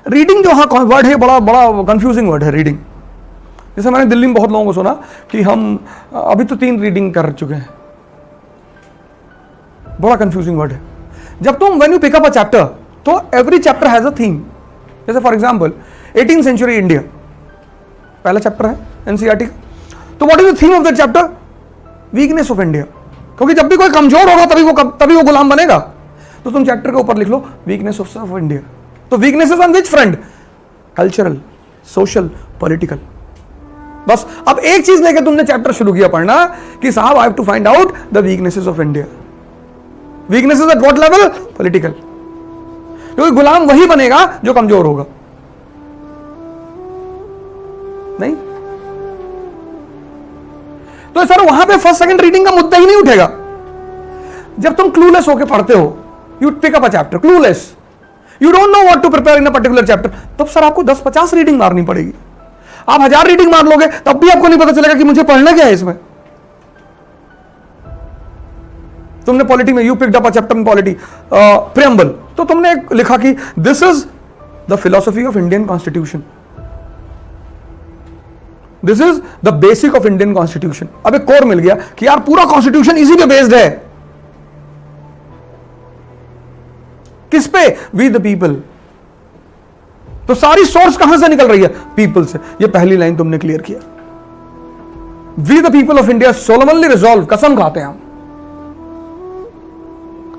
Reading जो हाँ word है, बड़ा बड़ा कंफ्यूजिंग वर्ड है रीडिंग। जैसे मैंने दिल्ली में बहुत लोगों को सुना कि हम अभी तो 3 रीडिंग कर चुके हैं, बड़ा कंफ्यूजिंग वर्ड है। जब तुम when you pick up a chapter, तो every chapter has a theme. जैसे for example 18th century India पहला चैप्टर है एनसीईआरटी का, तो what is the theme of that chapter? Weakness of India. क्योंकि जब भी कोई कमजोर होगा तभी वो गुलाम बनेगा। तो तुम चैप्टर के ऊपर लिख लो वीकनेस ऑफ इंडिया। तो weakness is on which front? Cultural, social, political. बस अब एक चीज लेकर तुमने चैप्टर शुरू किया पढ़ना कि साहब I have to find out the weaknesses of India. Weaknesses at what level? Political. क्योंकि गुलाम वही बनेगा जो कमजोर होगा। नहीं तो सर वहां पे फर्स्ट सेकंड रीडिंग का मुद्दा ही नहीं उठेगा। जब तुम क्लूलेस होकर पढ़ते हो, you pick up a chapter clueless, you don't know what to prepare in a particular chapter, तब सर आपको 10-50 रीडिंग मारनी पड़ेगी। आप 1000 रीडिंग मार लोगे तब भी आपको नहीं पता चलेगा कि मुझे पढ़ना क्या है इसमें। तुमने पॉलिटी में, you picked up a chapter in polity preamble, तो तुमने लिखा कि this is the philosophy of Indian constitution, this is the basic of Indian constitution. अब एक कोर मिल गया कि यार पूरा कॉन्स्टिट्यूशन इसी पे बेस्ड है। किस पे? We the people. तो सारी सोर्स कहां से निकल रही है? पीपल से। ये पहली लाइन तुमने क्लियर किया। We the people of India solemnly resolve, कसम खाते हैं हम।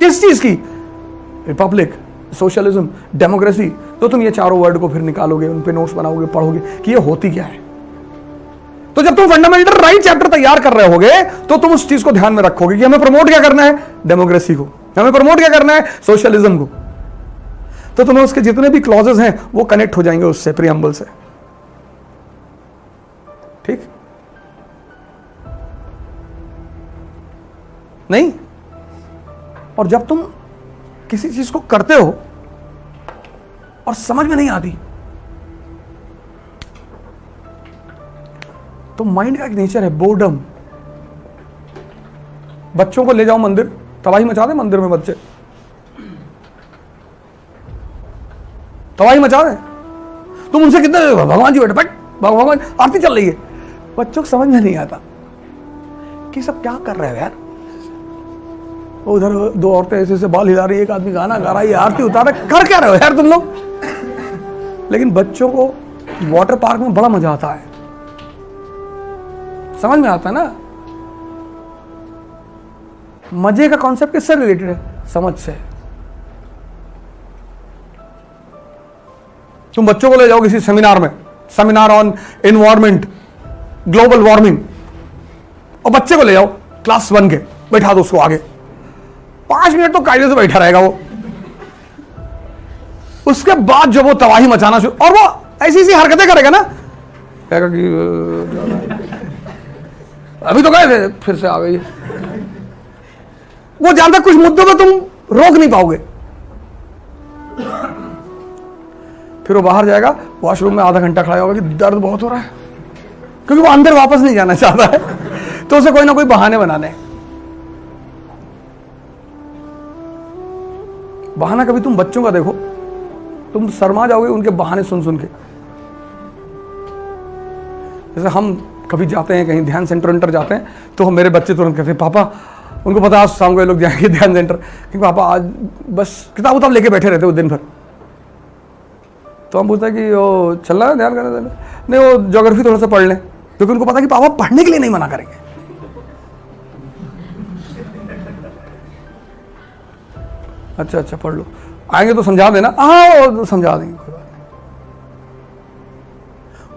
किस चीज की? Republic, socialism, democracy. तो तुम ये चारों वर्ड को फिर निकालोगे, उन पे नोट्स बनाओगे, पढ़ोगे कि ये होती क्या है। तो जब तुम फंडामेंटल राइट चैप्टर तैयार कर रहे होगे तो तुम उस चीज को ध्यान में रखोगे कि हमें प्रमोट क्या करना है? डेमोक्रेसी को। हमें प्रमोट क्या करना है? सोशलिज्म को। तो तुम्हें उसके जितने भी क्लॉजेस हैं वो कनेक्ट हो जाएंगे उससे, प्रियम्बल से। ठीक नहीं? और जब तुम किसी चीज को करते हो और समझ में नहीं आती, तो माइंड का एक नेचर है बोर्डम। बच्चों को ले जाओ मंदिर, तबाही मचा दे मंदिर में बच्चे, तबाही मचा दे। तुम उनसे कितने भगवान जी बैठे, भगवान आरती चल रही है, बच्चों को समझ में नहीं आता कि सब क्या कर रहे हो यार। उधर 2 औरतें ऐसे ऐसे बाल हिला रही है, एक आदमी गाना गा रहा है, आरती उतार रहा है, कर क्या रहे हो यार तुम लोग। लेकिन बच्चों को वाटर पार्क में बड़ा मजा आता है, समझ में आता है ना। मजे का कॉन्सेप्ट किससे रिलेटेड है? समझ से। तुम बच्चों को ले जाओ किसी सेमिनार में, seminar on environment, global warming, और बच्चे को ले जाओ क्लास 1 के, बैठा दो उसको आगे, 5 मिनट तो कायदे से बैठा रहेगा वो। उसके बाद जब वो तबाही मचाना शुरू, और वो ऐसी ऐसी हरकतें करेगा ना, कहेगा कि अभी तो गए थे, फिर से आ गई। वो जानता कुछ मुद्दों में तुम रोक नहीं पाओगे। फिर वो बाहर जाएगा, वॉशरूम में आधा घंटा खड़ा होगा कि दर्द बहुत हो रहा है, क्योंकि वो अंदर वापस नहीं जाना चाहता है, तो उसे कोई ना कोई बहाने बनाने। बहाना कभी तुम बच्चों का देखो, तुम शर्मा जाओगे उनके बहाने सुन सुन के। जैसे हम कभी जाते हैं कहीं ध्यान सेंटर जाते हैं, तो मेरे बच्चे तुरंत कहते हैं पापा, उनको पता आज शाम को ये लोग जाएंगे ध्यान सेंटर, कि पापा आज बस किताब उताब लेके बैठे रहते हो दिन भर। तो हम पूछते हैं कि वो चल रहा है ध्यान करने देना, नहीं वो ज्योग्राफी थोड़ा सा पढ़ लें, क्योंकि उनको पता कि पापा पढ़ने के लिए नहीं मना करेंगे। अच्छा अच्छा पढ़ लो, आएंगे तो समझा देना। हाँ वो समझा देंगे, कोई बात नहीं।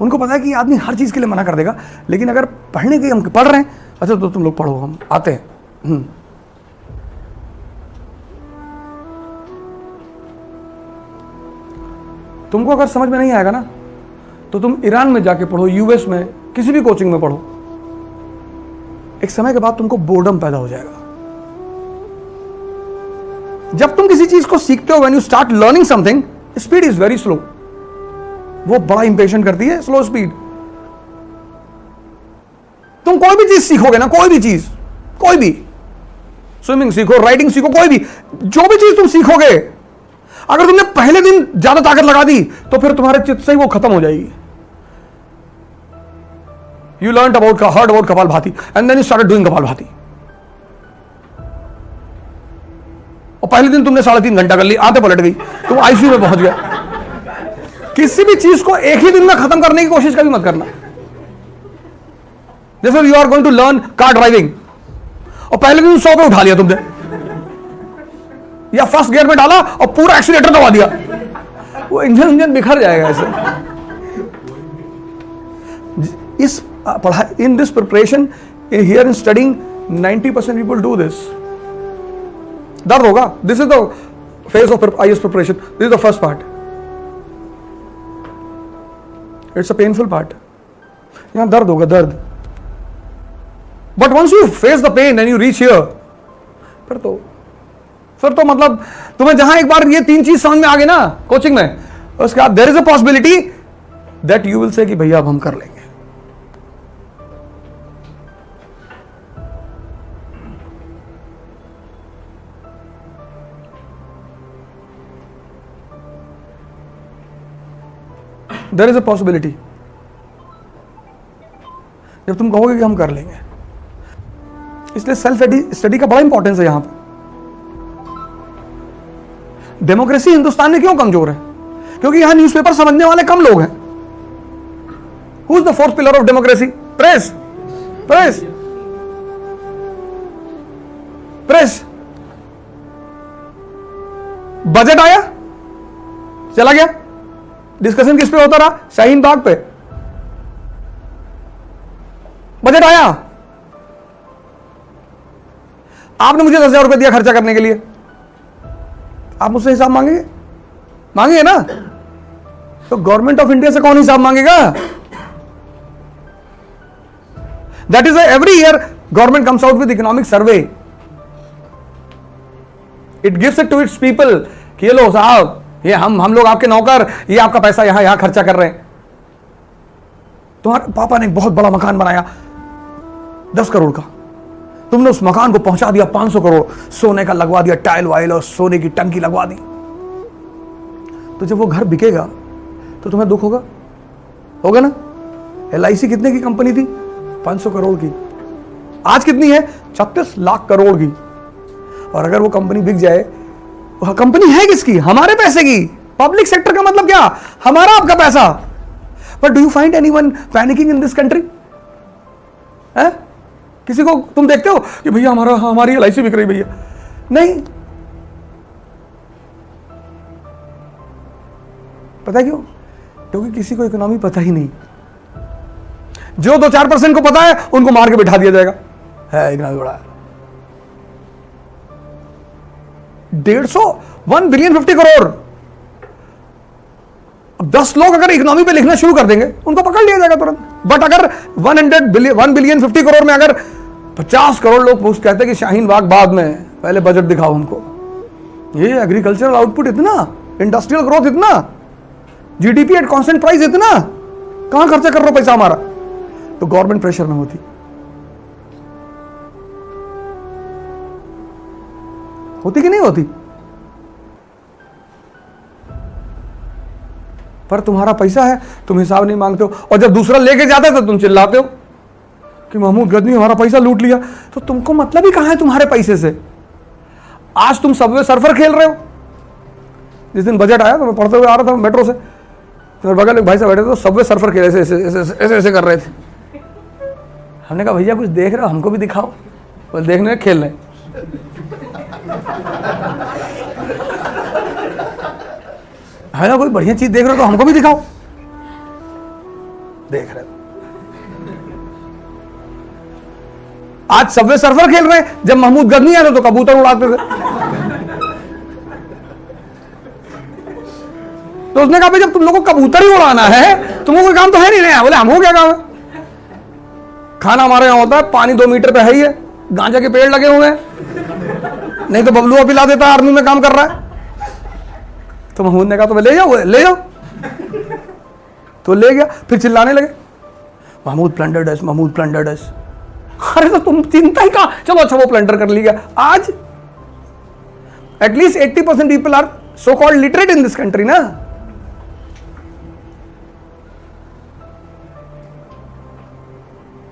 उनको पता है कि आदमी हर चीज के लिए मना कर देगा, लेकिन अगर पढ़ने के हम पढ़ रहे हैं, अच्छा तो तुम लोग पढ़ो, हम आते हैं। तुमको अगर समझ में नहीं आएगा ना, तो तुम ईरान में जाके पढ़ो, यूएस में, किसी भी कोचिंग में पढ़ो। एक समय के बाद तुमको बोर्डम पैदा हो जाएगा। जब तुम किसी चीज को सीखते हो, when you start learning something, speed is very slow. वो बड़ा इंपेशेंट करती है, स्लो स्पीड। तुम कोई भी चीज सीखोगे ना, कोई भी चीज, कोई भी, स्विमिंग सीखो, राइडिंग सीखो, कोई भी, जो भी चीज तुम सीखोगे, अगर तुमने पहले दिन ज्यादा ताकत लगा दी तो फिर तुम्हारे चित्त से ही वो खत्म हो जाएगी. You heard about Kapalbhati, and then you started doing Kapalbhati. और पहले दिन तुमने 3.5 घंटा कर ली, आते पलट गई, तुम आईसीयू में पहुंच गया. किसी भी चीज को एक ही दिन में खत्म करने की कोशिश कभी मत करना. जैसे you are going to learn car driving, और पहले दिन 100 पे उठा लिया तुमने, या फर्स्ट गियर में डाला और पूरा एक्सीलेटर दबा दिया, वो इंजन बिखर जाएगा ऐसे. इस पढ़ाई, in this preparation, here in studying, 90% people do this. दर्द होगा. This is the phase of IAS preparation. This is the first part. It's a painful part. यहां दर्द होगा, दर्द. But once you face the pain and you reach here, फिर तो मतलब तुम्हें जहां एक बार ये 3 चीज समझ में आ गई ना कोचिंग में, उसके बाद there is a possibility that you will say कि भैया अब हम कर लेंगे. There is a possibility. जब तुम कहोगे कि हम कर लेंगे. इसलिए सेल्फ स्टडी का बड़ा इंपॉर्टेंस है यहां पर. डेमोक्रेसी हिंदुस्तान में क्यों कमजोर है? क्योंकि यहां न्यूज़पेपर समझने वाले कम लोग हैं. Who is the fourth pillar of democracy? Press. Press. Press. Budget आया, चला गया. डिस्कशन किस पे होता रहा? शाहीन बाग पे. बजट आया, आपने मुझे 10,000 रुपए दिया खर्चा करने के लिए, आप मुझसे हिसाब मांगेंगे? मांगेंगे ना? तो गवर्नमेंट ऑफ इंडिया से कौन हिसाब मांगेगा? That is every year government comes out with economic survey. It gives it to its people कि ये लो साहब, ये हम लोग आपके नौकर, ये आपका पैसा यहां खर्चा कर रहे हैं. तुम्हारे पापा ने एक बहुत बड़ा मकान बनाया 10 करोड़ का, तुमने उस मकान को पहुंचा दिया 500 करोड़, सोने का लगवा दिया, टाइल वाइल और सोने की टंकी लगवा दी. तो जब वो घर बिकेगा तो तुम्हें दुख होगा? होगा ना? LIC कितने की कंपनी थी? 500 करोड़ की. आज कितनी है? 36 लाख करोड़ की. और अगर वो कंपनी बिक जाए, कंपनी है किसकी? हमारे पैसे की. पब्लिक सेक्टर का मतलब क्या? हमारा आपका पैसा. But do you find anyone panicking in this country? किसी को तुम देखते हो कि भैया हमारी LIC बिक रही भैया? नहीं. पता है क्यों? क्योंकि किसी को इकोनॉमी पता ही नहीं. जो 2-4% को पता है उनको मार के बिठा दिया जाएगा. है इतना बड़ा 1 बिलियन 50 करोड़. अब 10 लोग अगर इकोनॉमी पे लिखना शुरू कर देंगे, उनको पकड़ लिया जाएगा तुरंत. बट अगर 1 बिलियन 50 करोड़ में अगर 50 करोड़ लोग पूछ कहते हैं कि शाहीन बाग बाद में, पहले बजट दिखाओ हमको. ये एग्रीकल्चरल आउटपुट इतना, इंडस्ट्रियल ग्रोथ इतना, GDP एट कांस्टेंट प्राइस इतना, कहां खर्चा कर रहे हो पैसा हमारा? तो गवर्नमेंट प्रेशर में होती कि नहीं होती? पर तुम्हारा पैसा है, तुम हिसाब नहीं मांगते हो. और जब दूसरा लेके जाता है तो तुम चिल्लाते हो कि महमूद गजनी हमारा पैसा लूट लिया. तो तुमको मतलब ही कहां है तुम्हारे पैसे से? आज तुम सबवे सर्फर खेल रहे हो. जिस दिन बजट आया तो मैं पढ़ते हुए आ रहा था मेट्रो से, तो बगल एक भाई साहब बैठे थे, तो सबवे सर्फर खेल ऐसे कर रहे थे. हमने कहा भैया कुछ देख रहे हो, हमको भी दिखाओ. बोले देखने खेल रहे. है ना, कोई बढ़िया चीज देख रहे हो तो हमको भी दिखाओ. देख रहे हो. आज सबवे सर्फर खेल रहे हैं, जब महमूद गजनी आए तो कबूतर उड़ाते थे. तो उसने कहा भाई जब तुम लोगों को कबूतर ही उड़ाना है, तुमको कोई काम तो है नहीं ना. बोले हम हो क्या काम है? खाना हमारे यहाँ होता है, पानी 2 मीटर पे है ही है, गांजा के पेड़ लगे हुए हैं, नहीं तो बबलुआ पिला देता है, आर्मी में काम कर रहा है. तो महमूद ने कहा तो ले जाओ, ले जाओ. तो ले गया. फिर चिल्लाने लगे महमूद प्लंडर्ड अस, महमूद प्लंडर्ड अस. अरे तो तुम चिंता ही कहा. चलो अच्छा वो प्लंडर कर लिया. आज at least 80% people are so called literate in this country ना।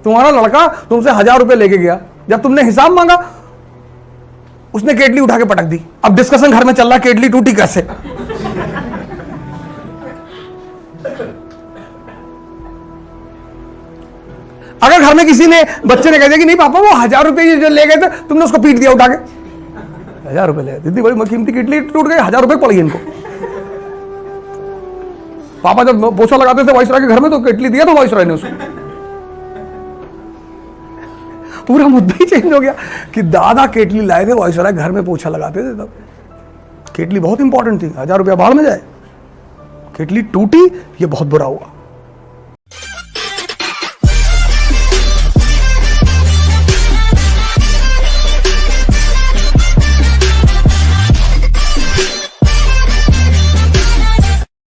तुम्हारा लड़का तुमसे 1000 रुपए लेके गया, जब तुमने हिसाब मांगा उसने केटली उठा के पटक दी। अब डिस्कशन घर में चल रहा, केटली टूटी कैसे। अगर घर में किसी ने, बच्चे ने कह दिया कि नहीं पापा वो 1000 रुपए जो ले गए थे तुमने उसको पीट दिया उठा के, 1000 रुपए ले, इतनी बड़ी कीमती केटली टूट गई, 1000 रुपए पड़ गई इनको। पापा जब पोछा लगाते थे वाइसरॉय के घर में तो केटली दिया था वाइसरॉय ने उसको। पूरा मुद्दा ही चेंज हो गया कि दादा केटली लाए थे, वाइसरॉय घर में पोछा लगाते थे तब। केटली बहुत इंपॉर्टेंट थी, 1000 रुपया बाहर में जाए, केटली टूटी, ये बहुत बुरा हुआ।